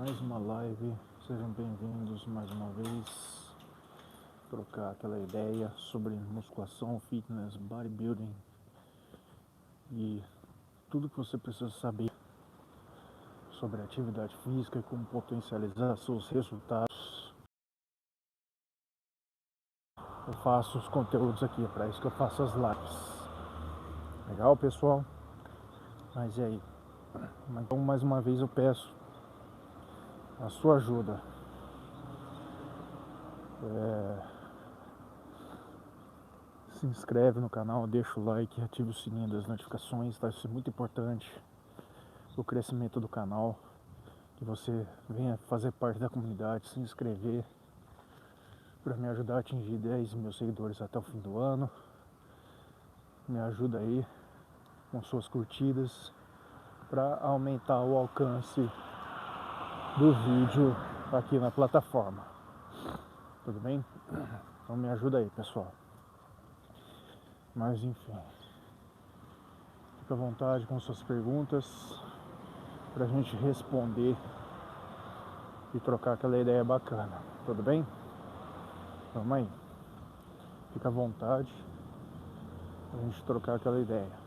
mais uma live, sejam bem-vindos mais uma vez. Trocar aquela ideia sobre musculação, fitness, bodybuilding e tudo que você precisa saber sobre atividade física e como potencializar seus resultados. Eu faço os conteúdos aqui, é para isso que eu faço as lives. Legal, pessoal? Mas e aí? Então, mais uma vez eu peço a sua ajuda. Se inscreve no canal, deixa o like, ativa o sininho das notificações, tá? Isso é muito importante para o crescimento do canal. Que você venha fazer parte da comunidade, se inscrever para me ajudar a atingir 10 mil seguidores até o fim do ano. Me ajuda aí com suas curtidas para aumentar o alcance do vídeo aqui na plataforma. Tudo bem? Então me ajuda aí, pessoal. Mas enfim, fica à vontade com suas perguntas pra gente responder e trocar aquela ideia bacana. Tudo bem? Vamos aí. Fica à vontade pra gente trocar aquela ideia.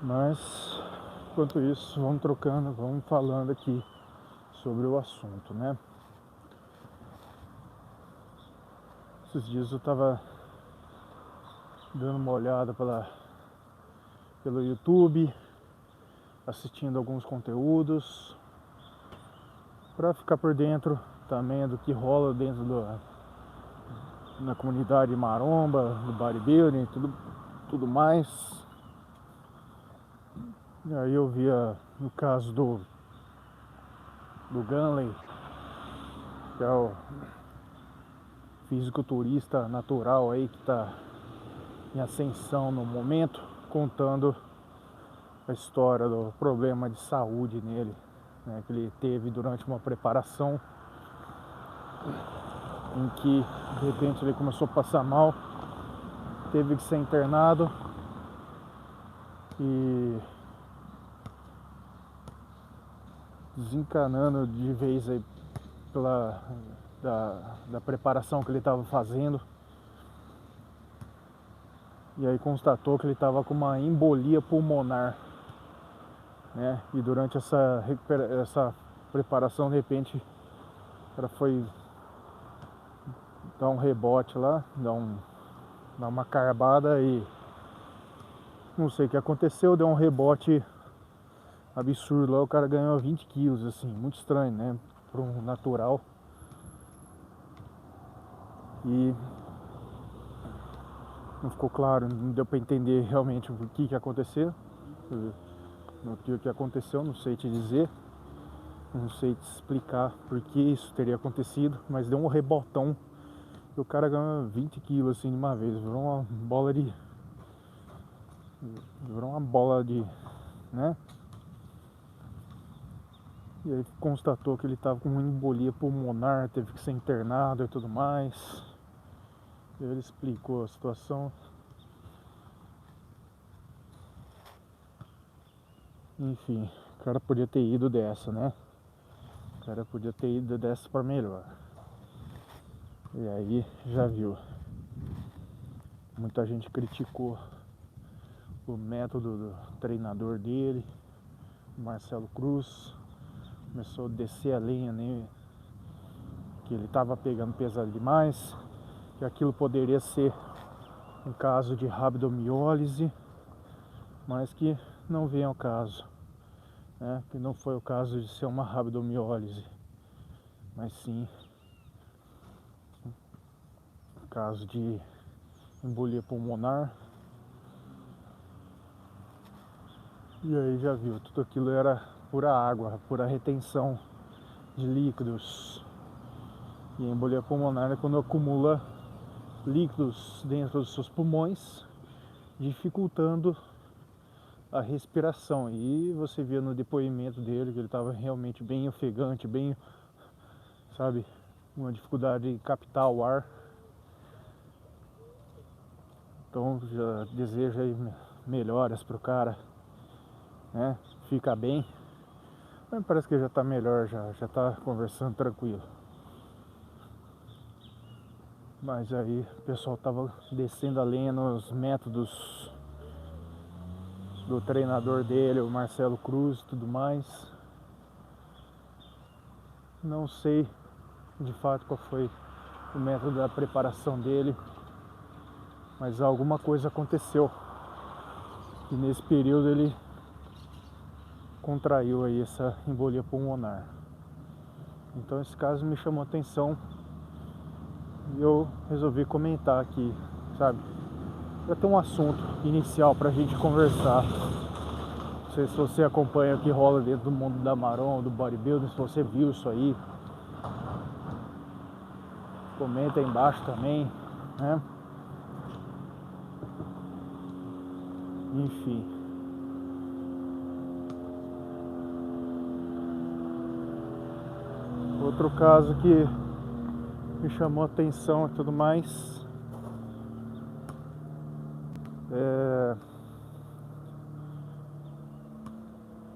Mas, enquanto isso, vamos trocando, vamos falando aqui sobre o assunto, né? Esses dias eu tava dando uma olhada pelo YouTube, assistindo alguns conteúdos, para ficar por dentro também do que rola dentro na comunidade maromba, do bodybuilding, tudo mais. E aí eu via no caso do Ganley, que é o fisiculturista natural aí que está em ascensão no momento, contando a história do problema de saúde nele, né, que ele teve durante uma preparação em que de repente ele começou a passar mal, teve que ser internado e desencanando de vez aí da preparação que ele estava fazendo. E aí constatou que ele estava com uma embolia pulmonar, né? E durante essa preparação, de repente, o cara foi dar um rebote lá, dar uma carbada e não sei o que aconteceu, deu um rebote absurdo lá, o cara ganhou 20 quilos, assim, muito estranho, né? Para um natural. E não ficou claro, não deu para entender realmente o que aconteceu. O que aconteceu, não sei te dizer, não sei te explicar por que isso teria acontecido, mas deu um rebotão e o cara ganhou 20 quilos assim de uma vez, virou uma bola de, né? E aí constatou que ele estava com uma embolia pulmonar, teve que ser internado e tudo mais. E ele explicou a situação. Enfim, o cara podia ter ido dessa, né? O cara podia ter ido dessa para melhor. E aí já viu. Muita gente criticou o método do treinador dele, Marcelo Cruz. Começou a descer a lenha nele, que ele estava pegando pesado demais, que aquilo poderia ser um caso de rabdomiólise, mas que não vem ao caso, né? Que não foi o caso de ser uma rabdomiólise, mas sim um caso de embolia pulmonar. E aí já viu, tudo aquilo era pura água, pura retenção de líquidos. E a embolia pulmonar é quando acumula líquidos dentro dos seus pulmões, dificultando a respiração. E você via no depoimento dele que ele estava realmente bem ofegante, bem, sabe, uma dificuldade em captar o ar. Então já desejo aí melhoras pro cara, né? Fica bem. Mas parece que já tá melhor, já tá conversando tranquilo. Mas aí o pessoal tava descendo a lenha nos métodos do treinador dele, o Marcelo Cruz e tudo mais. Não sei de fato qual foi o método da preparação dele, mas alguma coisa aconteceu. E nesse período ele contraiu aí essa embolia pulmonar. Então esse caso me chamou a atenção e eu resolvi comentar aqui, sabe? Já tem um assunto inicial pra gente conversar. Não sei se você acompanha o que rola dentro do mundo da Maron, do bodybuilding, se você viu isso aí. Comenta aí embaixo também, né? Enfim. Outro caso que me chamou a atenção e tudo mais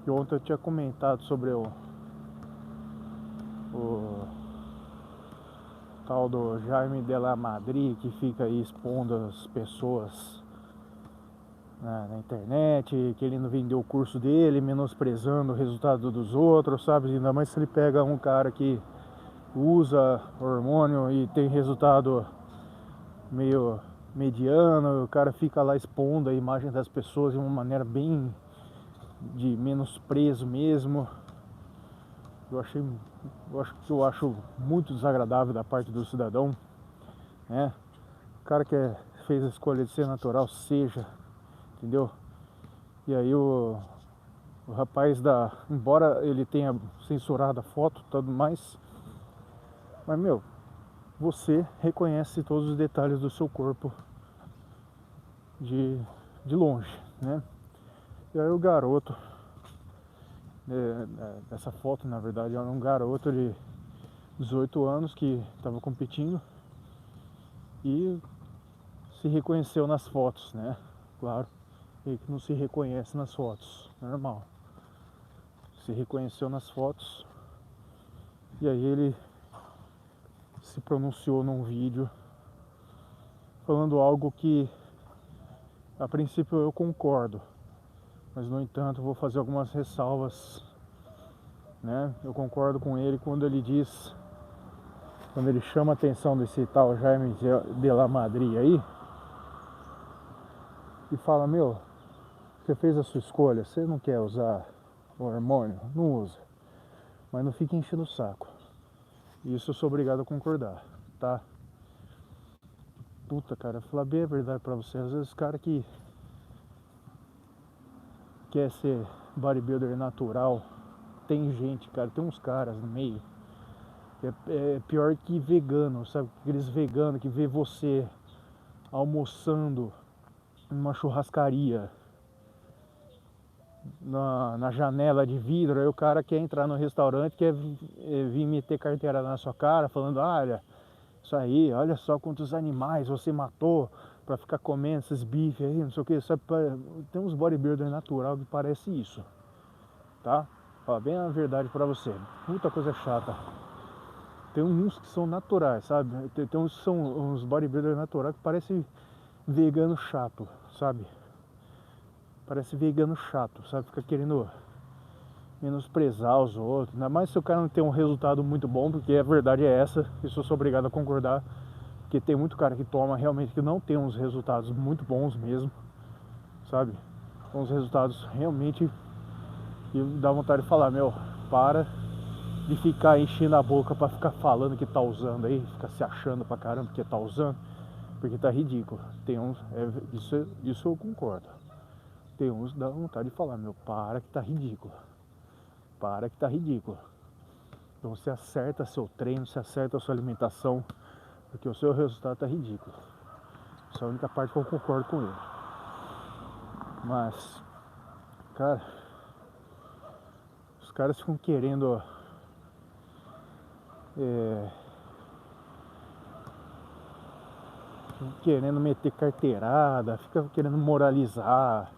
que ontem eu tinha comentado sobre o tal do Jaime de la Madrid, que fica aí expondo as pessoas na internet, querendo vender o curso dele, menosprezando o resultado dos outros, sabe? Ainda mais se ele pega um cara que usa hormônio e tem resultado meio mediano, o cara fica lá expondo a imagem das pessoas de uma maneira bem de menosprezo mesmo. Eu acho muito desagradável da parte do cidadão, né? O cara que fez a escolha de ser natural, seja, entendeu? E aí o rapaz embora ele tenha censurado a foto e tudo mais, mas meu, você reconhece todos os detalhes do seu corpo de, de longe, né? E aí o garoto, essa foto na verdade era um garoto de 18 anos que estava competindo e se reconheceu nas fotos, né? Claro, ele que não se reconhece nas fotos, normal. Se reconheceu nas fotos e aí ele se pronunciou num vídeo falando algo que a princípio eu concordo, mas no entanto vou fazer algumas ressalvas, né? Eu concordo com ele quando ele chama a atenção desse tal Jaime de la Madrid aí e fala, meu, você fez a sua escolha, você não quer usar o hormônio? Não usa, mas não fique enchendo o saco. Isso eu sou obrigado a concordar, tá? Puta, cara, falar bem a verdade pra você, às vezes o cara que quer ser bodybuilder natural, tem gente, cara, tem uns caras no meio que é pior que vegano, sabe? Aqueles veganos que vê você almoçando numa churrascaria na janela de vidro, aí o cara quer entrar no restaurante, quer vir meter carteira na sua cara, falando, olha, isso aí, olha só quantos animais você matou pra ficar comendo esses bifes aí, não sei o que, sabe? Tem uns bodybuilder natural que parece isso, tá? Fala bem a verdade pra você, puta coisa chata. Tem uns que são naturais, sabe? Tem uns que são uns bodybuilder naturais que parecem vegano chato, sabe? Parece vegano chato, sabe? Fica querendo menosprezar os outros. Ainda mais se o cara não tem um resultado muito bom, porque a verdade é essa, isso eu sou obrigado a concordar. Porque tem muito cara que toma realmente que não tem uns resultados muito bons mesmo, sabe? Uns resultados realmente que dá vontade de falar, meu, para de ficar enchendo a boca pra ficar falando que tá usando aí, ficar se achando pra caramba que tá usando, porque tá ridículo. Tem uns, isso eu concordo. Tem uns que dá vontade de falar, meu, para que tá ridículo. Para que tá ridículo. Então você acerta seu treino, você acerta a sua alimentação, porque o seu resultado tá ridículo. Essa é a única parte que eu concordo com ele. Mas, cara, os caras ficam querendo querendo meter carteirada, fica querendo moralizar,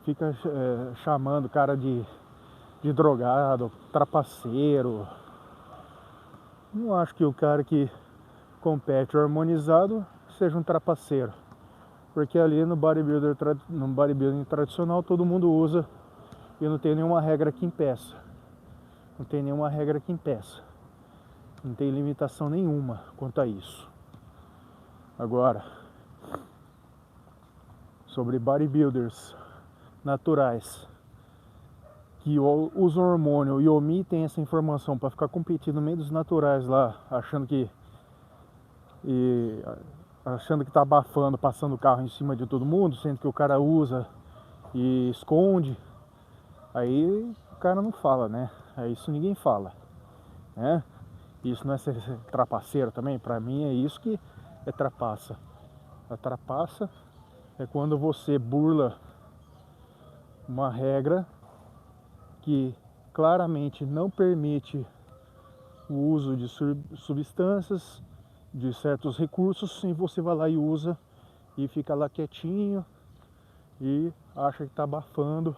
fica chamando o cara de drogado, trapaceiro. Não acho que o cara que compete harmonizado seja um trapaceiro, porque ali no bodybuilding tradicional todo mundo usa e não tem nenhuma regra que impeça. Não tem nenhuma regra que impeça. Não tem limitação nenhuma quanto a isso. Agora, sobre bodybuilders naturais que usam hormônio e omitem essa informação para ficar competindo no meio dos naturais lá, achando que tá abafando, passando o carro em cima de todo mundo, sendo que o cara usa e esconde, aí o cara não fala, né? É isso, ninguém fala, né? Isso não é ser trapaceiro também? Pra mim é isso que é trapaça. A trapaça é quando você burla uma regra que claramente não permite o uso de substâncias, de certos recursos, e você vai lá e usa e fica lá quietinho e acha que tá abafando.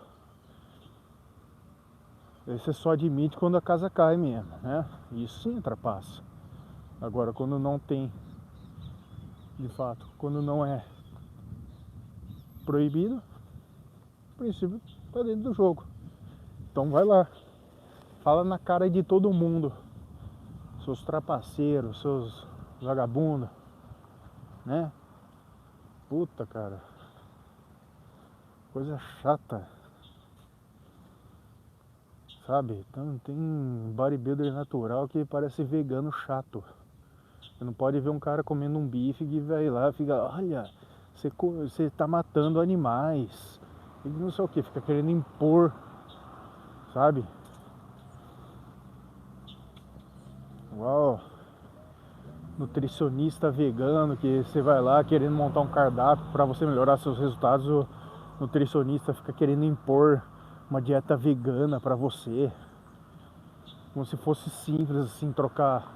Você só admite quando a casa cai mesmo, né? Isso sim trapaça. Agora, quando não tem, de fato, quando não é proibido, o princípio tá dentro do jogo. Então vai lá, fala na cara de todo mundo, seus trapaceiros, seus vagabundos, né? Puta, cara, coisa chata, sabe? Então, tem bodybuilder natural que parece vegano chato. Você não pode ver um cara comendo um bife que vai lá e fica, olha, você tá matando animais, e não sei o que, fica querendo impor, sabe? Uau, nutricionista vegano que você vai lá querendo montar um cardápio para você melhorar seus resultados, o nutricionista fica querendo impor uma dieta vegana para você, como se fosse simples assim trocar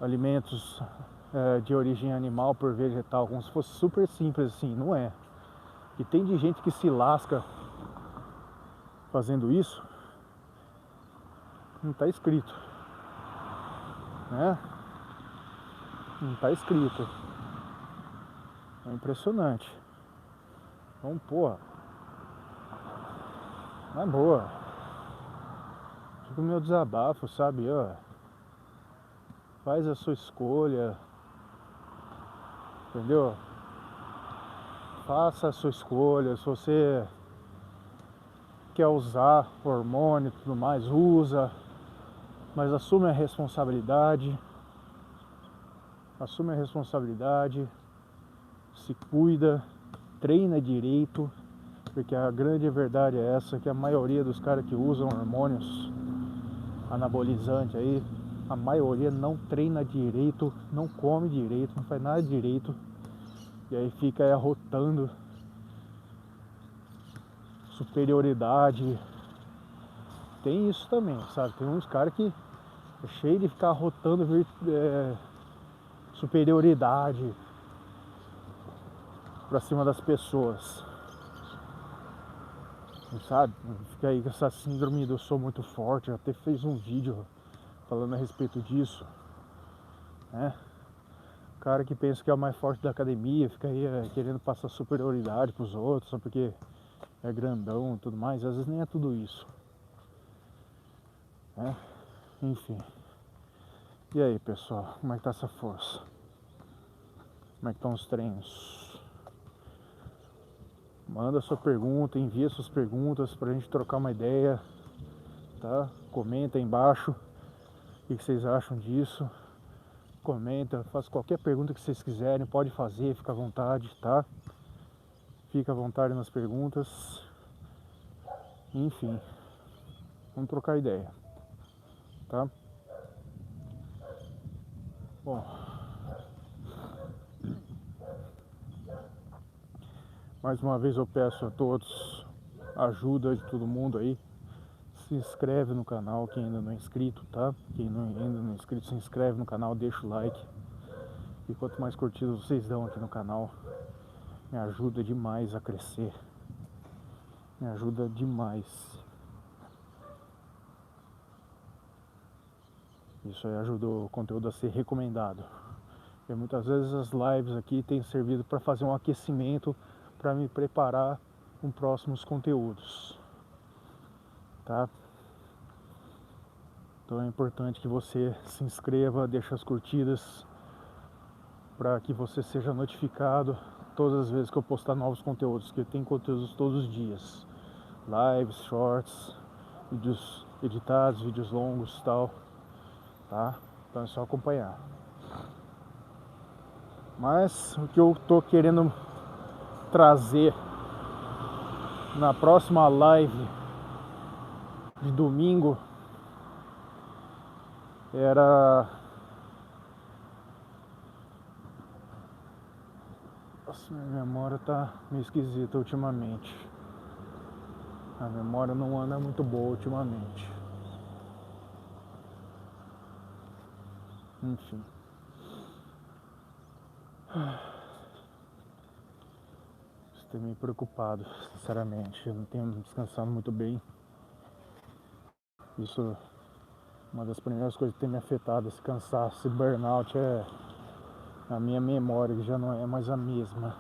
alimentos de origem animal por vegetal, como se fosse super simples assim. Não é. E tem de gente que se lasca fazendo isso, não tá escrito, né? Não tá escrito. É impressionante. Então, porra, na boa, fica o meu desabafo, sabe? Ó, faz a sua escolha, entendeu? Faça a sua escolha. Se você quer usar hormônio e tudo mais, usa, mas assume a responsabilidade. Assume a responsabilidade, se cuida, treina direito, porque a grande verdade é essa, que a maioria dos caras que usam hormônios anabolizantes aí, a maioria não treina direito, não come direito, não faz nada direito, e aí fica aí arrotando superioridade. Tem isso também, sabe? Tem uns caras que é cheio de ficar arrotando superioridade pra cima das pessoas, sabe? Fica aí com essa síndrome do eu sou muito forte. Até fez um vídeo falando a respeito disso, né? O cara que pensa que é o mais forte da academia fica aí querendo passar superioridade pros outros só porque é grandão e tudo mais. Às vezes nem é tudo isso, né? Enfim. E aí, pessoal, como é que tá essa força? Como é que estão os treinos? Manda sua pergunta, envia suas perguntas pra gente trocar uma ideia, tá? Comenta aí embaixo o que vocês acham disso. Comenta, faça qualquer pergunta que vocês quiserem, pode fazer, fica à vontade, tá? Fica à vontade nas perguntas. Enfim, vamos trocar ideia, tá? Bom, mais uma vez eu peço a todos a ajuda de todo mundo aí. Se inscreve no canal, quem ainda não é inscrito, tá? Quem ainda não é inscrito, se inscreve no canal, deixa o like. E quanto mais curtidas vocês dão aqui no canal, me ajuda demais a crescer, Me ajuda demais. Isso aí ajuda o conteúdo a ser recomendado. E muitas vezes as lives aqui têm servido para fazer um aquecimento, para me preparar com próximos conteúdos, tá? Então é importante que você se inscreva, deixe as curtidas, para que você seja notificado todas as vezes que eu postar novos conteúdos, que tem conteúdos todos os dias, lives, shorts, vídeos editados, vídeos longos, tal, tá? Então é só acompanhar. Mas o que eu tô querendo trazer na próxima live de domingo era... Nossa, minha memória tá meio esquisita ultimamente. A memória não anda muito boa ultimamente. Enfim. Isso tem me preocupado, sinceramente. Eu não tenho descansado muito bem. Isso, uma das primeiras coisas que tem me afetado, esse cansaço, esse burnout, é a minha memória, que já não é mais a mesma.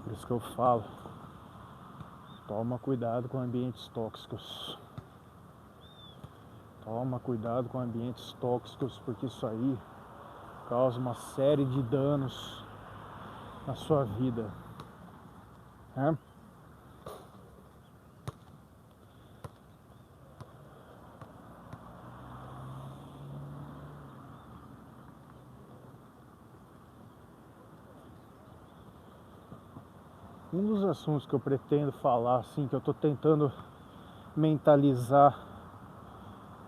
Por isso que eu falo, toma cuidado com ambientes tóxicos. Toma cuidado com ambientes tóxicos, porque isso aí causa uma série de danos na sua vida, né? Um dos assuntos que eu pretendo falar, assim, que eu tô tentando mentalizar,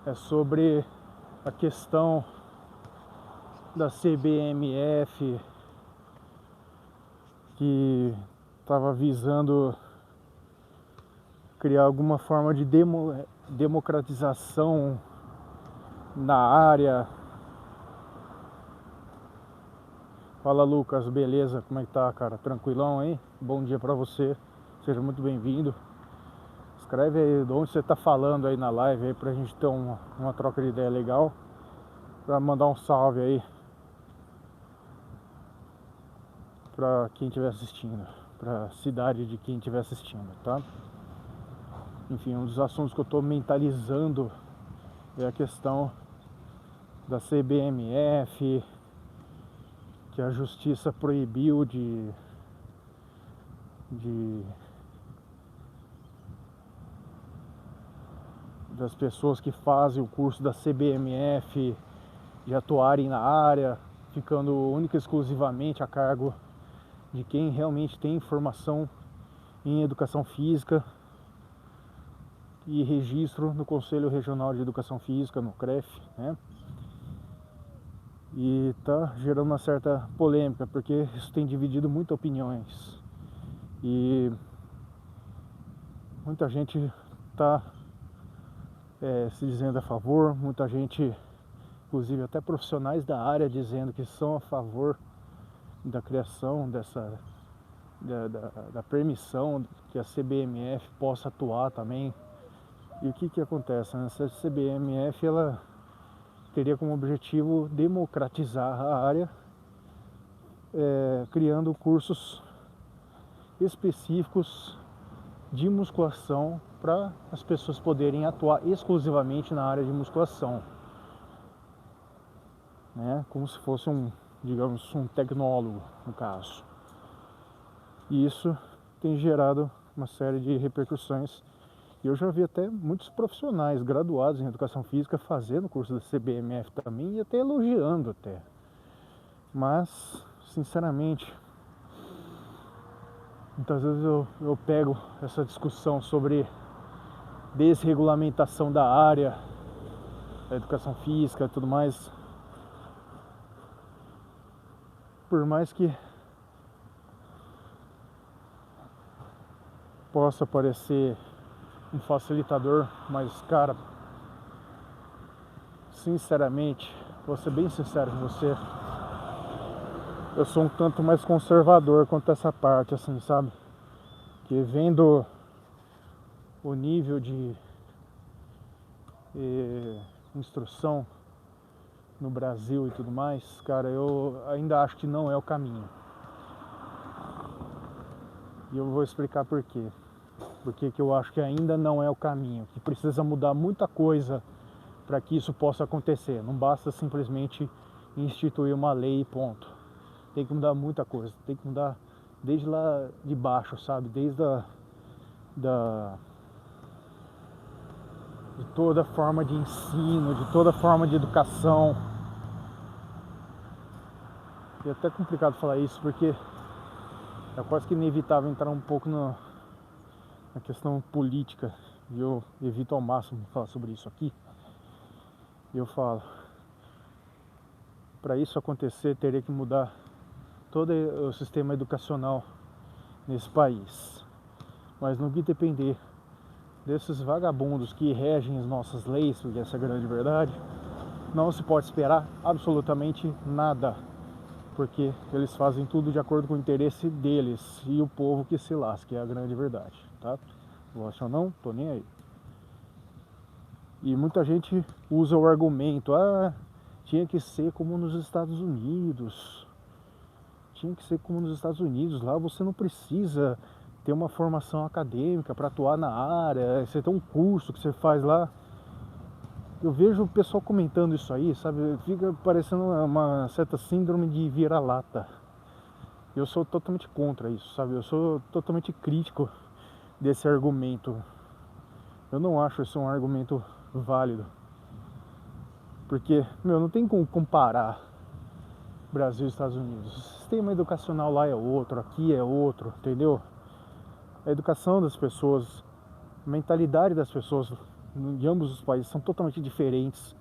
é sobre a questão da CBMF, que estava visando criar alguma forma de democratização na área. Fala, Lucas, beleza? Como é que tá, cara? Tranquilão aí? Bom dia pra você, seja muito bem-vindo. Escreve aí de onde você tá falando aí na live aí, pra gente ter uma troca de ideia legal, pra mandar um salve aí pra quem estiver assistindo, pra cidade de quem estiver assistindo, tá? Enfim, um dos assuntos que eu tô mentalizando é a questão da CBMF, que a justiça proibiu das pessoas que fazem o curso da CBMF de atuarem na área, ficando única e exclusivamente a cargo de quem realmente tem formação em educação física e registro no Conselho Regional de Educação Física, no CREF, né? E tá gerando uma certa polêmica, porque isso tem dividido muitas opiniões e muita gente tá se dizendo a favor, muita gente, inclusive até profissionais da área, dizendo que são a favor da criação da permissão que a CBMF possa atuar também. E o que acontece? Essa CBMF, ela teria como objetivo democratizar a área, criando cursos específicos de musculação para as pessoas poderem atuar exclusivamente na área de musculação, né? Como se fosse digamos, um tecnólogo, no caso. E isso tem gerado uma série de repercussões. E eu já vi até muitos profissionais graduados em educação física fazendo o curso da CBMF também, e até elogiando até. Mas, sinceramente, muitas vezes eu pego essa discussão sobre desregulamentação da área, da educação física e tudo mais. Por mais que possa parecer um facilitador, mas, cara, sinceramente, vou ser bem sincero com você, eu sou um tanto mais conservador quanto a essa parte, assim, sabe? Que vendo o nível de instrução no Brasil e tudo mais, cara, eu ainda acho que não é o caminho. E eu vou explicar por quê. Porque que eu acho que ainda não é o caminho, que precisa mudar muita coisa para que isso possa acontecer. Não basta simplesmente instituir uma lei e ponto. Tem que mudar muita coisa, tem que mudar desde lá de baixo, sabe? Desde de toda forma de ensino, de toda forma de educação. E é até complicado falar isso porque é quase que inevitável entrar um pouco na questão política. E eu evito ao máximo falar sobre isso aqui. E eu falo, para isso acontecer teria que mudar todo o sistema educacional nesse país. Mas no que depender desses vagabundos que regem as nossas leis, porque essa é a grande verdade, não se pode esperar absolutamente nada, porque eles fazem tudo de acordo com o interesse deles e o povo que se lasca, é a grande verdade, tá? Gosta ou não, tô nem aí. E muita gente usa o argumento, tinha que ser como nos Estados Unidos. Tinha que ser como nos Estados Unidos, lá você não precisa ter uma formação acadêmica para atuar na área, você tem um curso que você faz lá. Eu vejo o pessoal comentando isso aí, sabe? Fica parecendo uma certa síndrome de vira-lata. Eu sou totalmente contra isso, sabe? Eu sou totalmente crítico desse argumento. Eu não acho isso um argumento válido. Porque, não tem como comparar Brasil e Estados Unidos. O sistema educacional lá é outro, aqui é outro, entendeu? A educação das pessoas, a mentalidade das pessoas em ambos os países são totalmente diferentes.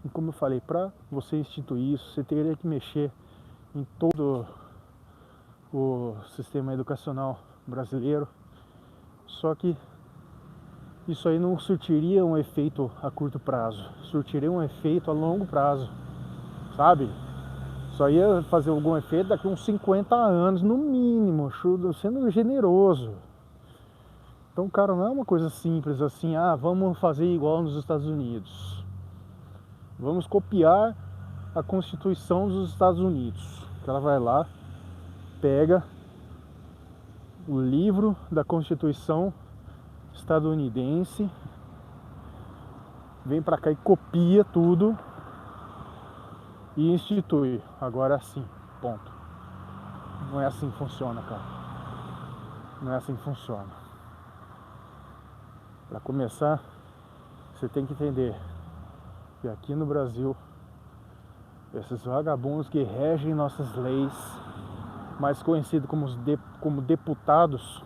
E como eu falei, para você instituir isso, você teria que mexer em todo o sistema educacional brasileiro. Só que isso aí não surtiria um efeito a curto prazo, surtiria um efeito a longo prazo, sabe? Só ia fazer algum efeito daqui a uns 50 anos, no mínimo, sendo generoso. Então, cara, não é uma coisa simples assim, vamos fazer igual nos Estados Unidos. Vamos copiar a Constituição dos Estados Unidos. Ela vai lá, pega o livro da Constituição estadunidense, vem pra cá e copia tudo e institui. Agora sim, ponto. Não é assim que funciona, cara. Não é assim que funciona. Para começar, você tem que entender que aqui no Brasil, esses vagabundos que regem nossas leis, mais conhecidos como deputados,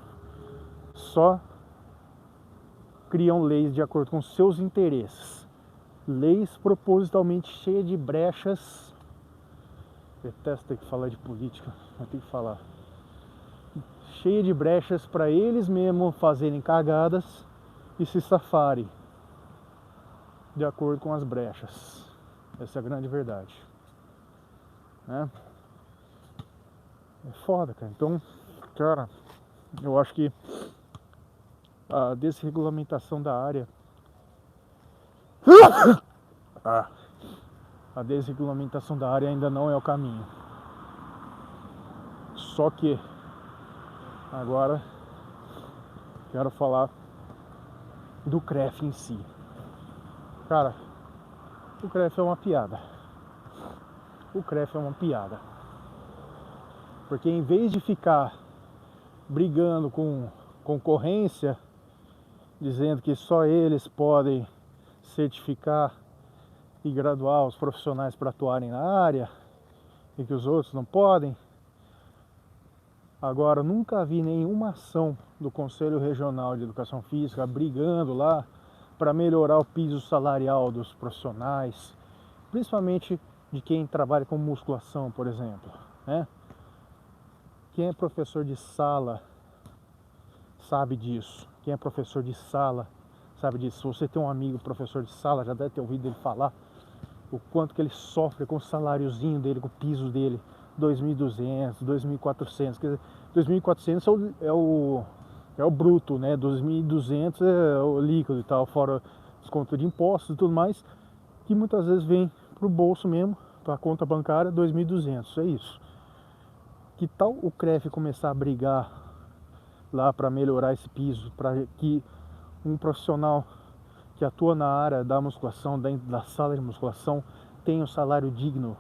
só criam leis de acordo com seus interesses. Leis propositalmente cheias de brechas. Detesto ter que falar de política, mas tem que falar. Cheia de brechas para eles mesmos fazerem cagadas e se safarem de acordo com as brechas. Essa é a grande verdade, né? É foda, cara. Então, cara, eu acho que a desregulamentação da área a desregulamentação da área ainda não é o caminho. Só que agora quero falar do CREF em si. Cara, o CREF é uma piada. O CREF é uma piada. Porque em vez de ficar brigando com concorrência, dizendo que só eles podem certificar e graduar os profissionais para atuarem na área e que os outros não podem, agora nunca vi nenhuma ação do Conselho Regional de Educação Física brigando lá para melhorar o piso salarial dos profissionais, principalmente de quem trabalha com musculação, por exemplo, né? Quem é professor de sala sabe disso. Quem é professor de sala sabe disso. Se você tem um amigo professor de sala, já deve ter ouvido ele falar o quanto que ele sofre com o saláriozinho dele, com o piso dele, 2.200, 2.400. Quer dizer, 2.400 é é o bruto, né? 2.200 é o líquido e tal, fora desconto de impostos e tudo mais, que muitas vezes vem pro bolso mesmo, pra conta bancária, 2.200, é isso. Que tal o CREF começar a brigar lá para melhorar esse piso, para que um profissional que atua na área da musculação, dentro da sala de musculação, tenha um salário digno?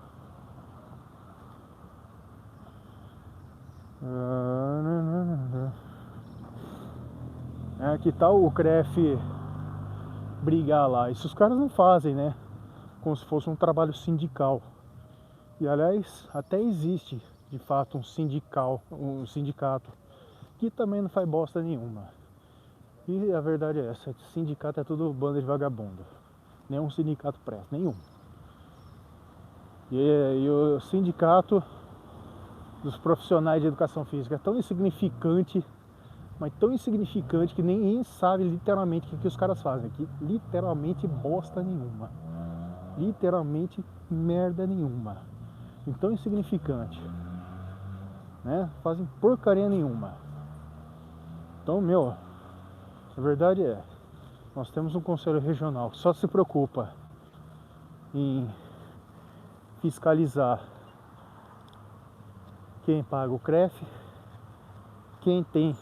Que tal o CREF brigar lá? Isso os caras não fazem, né? Como se fosse um trabalho sindical. E aliás, até existe de fato um sindicato que também não faz bosta nenhuma. E a verdade é essa, sindicato é tudo banda de vagabundo. Nenhum sindicato presta, nenhum. E o sindicato dos profissionais de educação física é tão insignificante, mas tão insignificante que ninguém sabe literalmente o que os caras fazem aqui. Literalmente bosta nenhuma. Literalmente merda nenhuma. Então insignificante, né? Fazem porcaria nenhuma. Então, a verdade é, nós temos um conselho regional que só se preocupa em fiscalizar quem paga o CREF, quem tem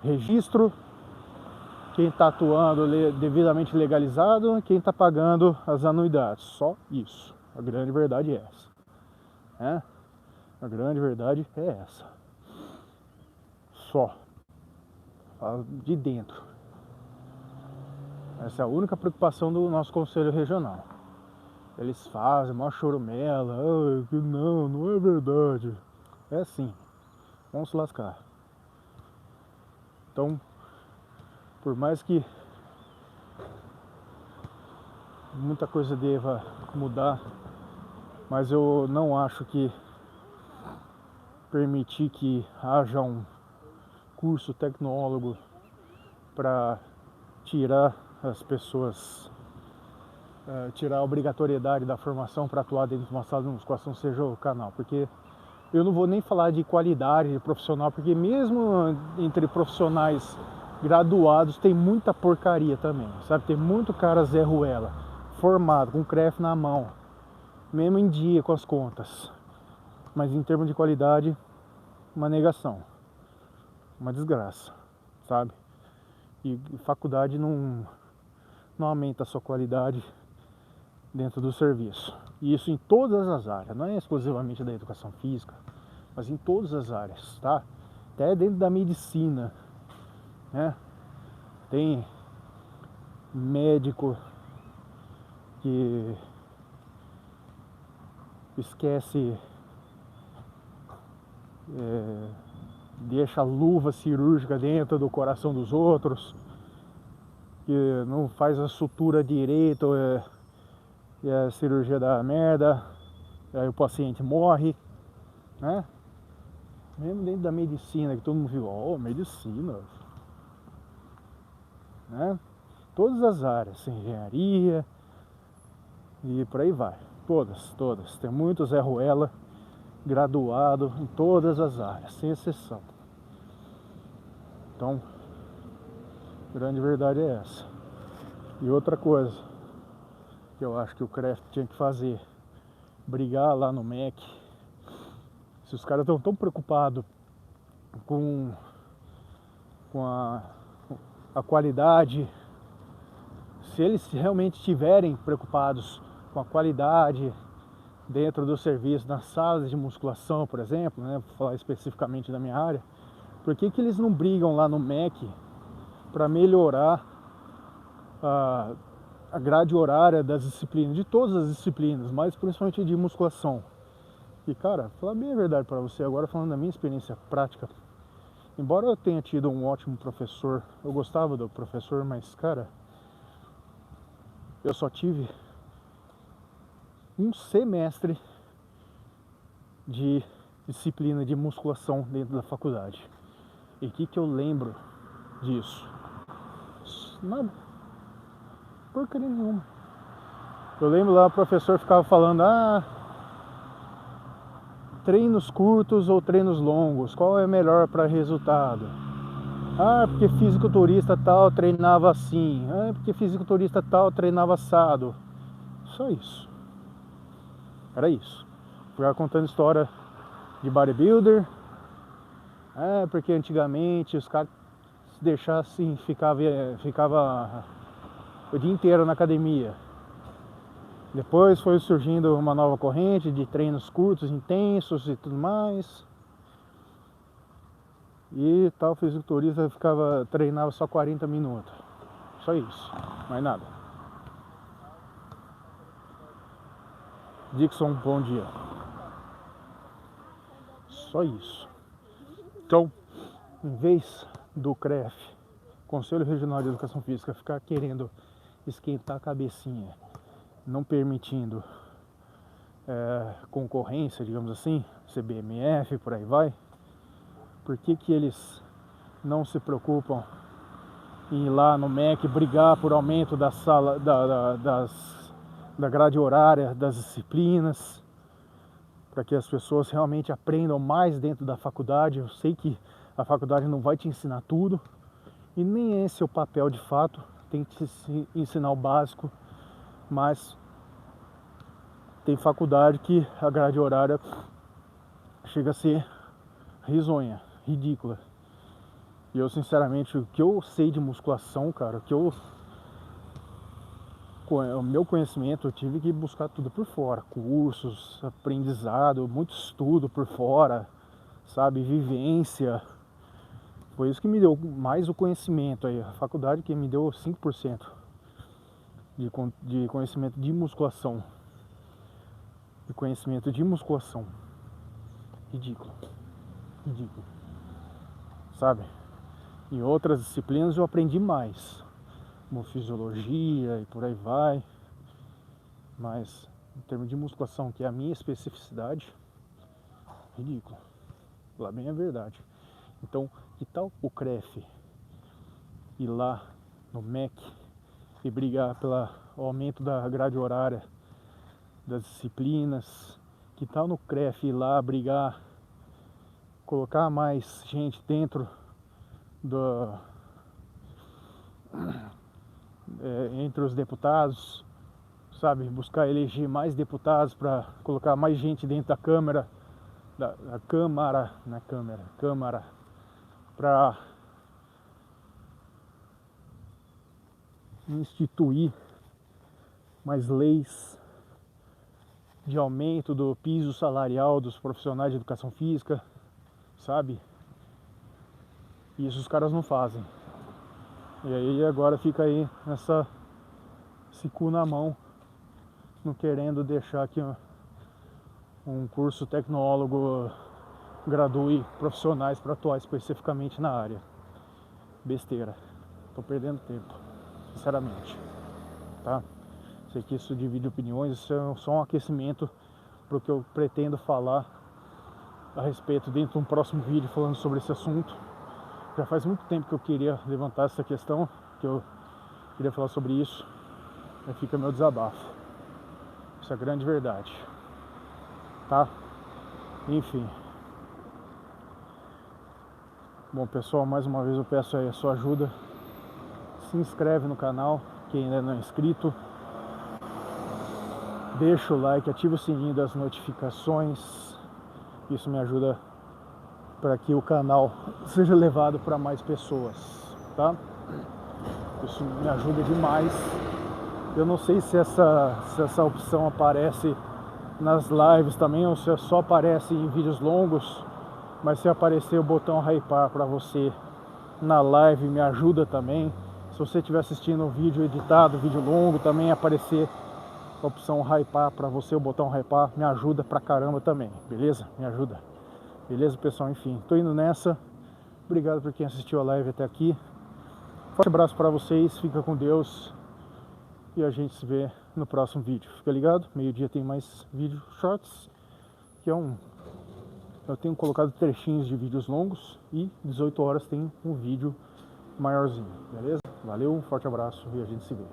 registro, quem está atuando devidamente legalizado, quem está pagando as anuidades. Só isso. A grande verdade é essa. Né? A grande verdade é essa. Só. De dentro. Essa é a única preocupação do nosso conselho regional. Eles fazem uma chorumela. Não é verdade. É sim. Vamos se lascar. Então, por mais que muita coisa deva mudar, mas eu não acho que permitir que haja um curso tecnólogo para tirar as pessoas, tirar a obrigatoriedade da formação para atuar dentro de uma sala de musculação seja o canal, porque eu não vou nem falar de qualidade de profissional, porque mesmo entre profissionais graduados tem muita porcaria também, sabe? Tem muito cara Zé Ruela, formado, com CREF na mão, mesmo em dia com as contas, mas em termos de qualidade, uma negação, uma desgraça, sabe? E faculdade não aumenta a sua qualidade dentro do serviço. E isso em todas as áreas, não é exclusivamente da educação física, mas em todas as áreas, tá? Até dentro da medicina, né? Tem médico que esquece, deixa a luva cirúrgica dentro do coração dos outros, que não faz a sutura direito, e a cirurgia dá merda, aí o paciente morre, né? Mesmo dentro da medicina, que todo mundo viu, medicina, né? Todas as áreas, engenharia e por aí vai, todas. Tem muito Zé Ruela graduado em todas as áreas, sem exceção. Então, a grande verdade é essa. E outra coisa que eu acho que o CREF tinha que fazer, brigar lá no MEC. Se os caras estão tão preocupados com a qualidade, se eles realmente estiverem preocupados com a qualidade dentro do serviço, nas salas de musculação, por exemplo, né, vou falar especificamente da minha área, por que eles não brigam lá no MEC para melhorar a grade horária das disciplinas, de todas as disciplinas, mas principalmente de musculação? E cara, falar bem a verdade para você agora, falando da minha experiência prática, embora eu tenha tido um ótimo professor, eu gostava do professor, mas cara, eu só tive um semestre de disciplina de musculação dentro da faculdade. E o que eu lembro disso? Nada. Porcaria nenhuma. Eu lembro lá, o professor ficava falando, treinos curtos ou treinos longos, qual é melhor para resultado? Ah, porque fisiculturista tal treinava assim, ah, porque fisiculturista tal treinava assado. Só isso. Era isso. Ficava contando história de bodybuilder. Ah, porque antigamente os caras se deixassem ficava o dia inteiro na academia. Depois foi surgindo uma nova corrente de treinos curtos, intensos e tudo mais. E tal fisiculturista treinava só 40 minutos. Só isso, mais nada. Dixon, bom dia. Só isso. Então, em vez do CREF, Conselho Regional de Educação Física, ficar querendo esquentar a cabecinha, não permitindo concorrência, digamos assim, CBMF, por aí vai, por que eles não se preocupam em ir lá no MEC brigar por aumento da sala, da grade horária, das disciplinas, para que as pessoas realmente aprendam mais dentro da faculdade? Eu sei que a faculdade não vai te ensinar tudo, e nem esse é o papel de fato, tem que te ensinar o básico, mas tem faculdade que a grade horária chega a ser risonha, ridícula. E eu, sinceramente, o que eu sei de musculação, cara, o meu conhecimento, eu tive que buscar tudo por fora, cursos, aprendizado, muito estudo por fora, sabe, vivência. Foi isso que me deu mais o conhecimento aí, a faculdade que me deu 5% de conhecimento de musculação. De conhecimento de musculação. Ridículo. Ridículo. Sabe? Em outras disciplinas eu aprendi mais, como fisiologia e por aí vai, mas em termos de musculação, que é a minha especificidade, ridículo. Lá bem a verdade. Então, que tal o CREF ir lá no MEC e brigar pelo aumento da grade horária das disciplinas? Que tal no CREF ir lá brigar, colocar mais gente dentro entre os deputados, sabe, buscar eleger mais deputados para colocar mais gente dentro da Câmara, Câmara, para instituir mais leis de aumento do piso salarial dos profissionais de educação física, sabe? E isso os caras não fazem. E aí agora fica aí esse cu na mão, não querendo deixar aqui um curso tecnólogo gradue profissionais para atuar especificamente na área. Besteira. Tô perdendo tempo, sinceramente. Tá? Sei que isso divide opiniões, isso é só um aquecimento para o que eu pretendo falar a respeito dentro de um próximo vídeo falando sobre esse assunto. Já faz muito tempo que eu queria levantar essa questão, que eu queria falar sobre isso. Aí fica meu desabafo. Isso é a grande verdade. Tá? Enfim. Bom, pessoal, mais uma vez eu peço aí a sua ajuda. Se inscreve no canal, quem ainda não é inscrito. Deixa o like, ativa o sininho das notificações. Isso me ajuda para que o canal seja levado para mais pessoas, tá? Isso me ajuda demais. Eu não sei se essa opção aparece nas lives também ou se só aparece em vídeos longos, mas se aparecer o botão hypar para você na live me ajuda também. Se você estiver assistindo um vídeo editado, vídeo longo, também aparecer a opção hypar para você, o botão hypar me ajuda pra caramba também, beleza? Me ajuda. Beleza, pessoal? Enfim, tô indo nessa. Obrigado por quem assistiu a live até aqui. Forte abraço para vocês, fica com Deus. E a gente se vê no próximo vídeo. Fica ligado? Meio-dia tem mais vídeo shorts, que eu tenho colocado trechinhos de vídeos longos, e 18 horas tem um vídeo maiorzinho, beleza? Valeu, um forte abraço e a gente se vê.